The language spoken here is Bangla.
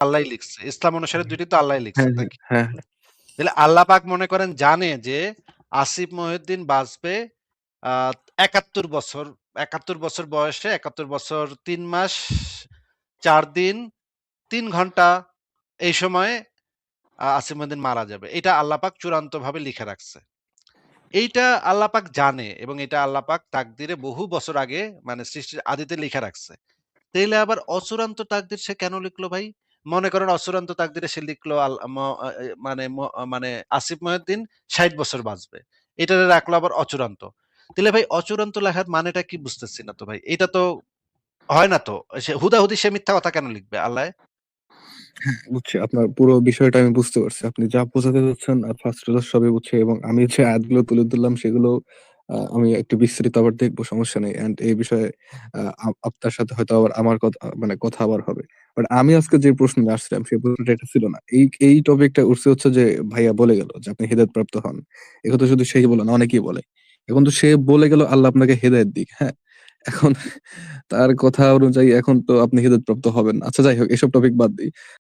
আল্লাহই লিখছে। ইসলাম অনুসারে ২ টি তো আল্লাহই লিখছে হ্যাঁ, হ্যাঁ, নাকি? হ্যাঁ, হ্যাঁ। তাহলে আল্লাহ পাক মনে করেন জানে যে আসিফ মহিউদ্দিন বাঁচবে আ ৭১ বছর। ৭১ বছর বয়সে ৭১ বছর ৩ মাস ৪ দিন ৩ ঘন্টা এই সময়ে আসিফ মহিউদ্দিন মারা যাবে। এটা আল্লাহ পাক চূড়ান্তভাবে লিখে রাখছে। এইটা আল্লাহ পাক জানে এবং এটা আল্লাহ পাক তাকদিরে বহু বছর আগে মানে সৃষ্টির আদিতে লিখে রাখছে। তাইলে আবার অচূড়ান্ত তাকদির সে কেন লিখলো ভাই? মনে করেন অচূড়ান্ত তাকদিরে সে লিখলো আল ম আ এ মানে মানে আসিফ মহিউদ্দিন ৬০ বছর বাঁচবে। এটারে রাখলো আবার অচূড়ান্ত। তাইলে ভাই অচূড়ান্ত লেখার মানেটা কি বুঝতেছি না তো ভাই। এটা তো হয় না তো। সে হুদাহুদি সে মিথ্যা কথা কেন লিখবে আল্লায়? বুঝছি। আপনার পুরো বিষয়টা আমি বুঝতে পারছি। আপনি যা বোঝাতে চাচ্ছেন ফার্স্ট ক্লাস সবই বুঝছি এবং আমি যে আয়াতগুলো তুলে ধরলাম সেগুলো আমি একটু বিস্তারিত আবার দেখব, সমস্যা নেই। অ্যান্ড এই বিষয়ে আপনার সাথে হয়তো আবার আমার কথা মানে কথা আবার হবে। বাট আমি আজকে যে প্রশ্ন নিয়ে আসছিলাম সেই প্রশ্নটা এটা ছিল না। এই টপিকটা উঠছে হচ্ছে যে ভাইয়া বলে গেল যে আপনি হেদায়েত প্রাপ্ত হন। একথা শুধু সেই বলে না, অনেকেই বলে। এখন তো সে বলে গেল আল্লাহ আপনাকে হেদায়েত দিক, হ্যাঁ? এখন তার কথা অনুযায়ী এখন তো আপনি হেদায়েত প্রাপ্ত হবেন না। আচ্ছা যাই হোক, এসব টপিক বাদ দেই।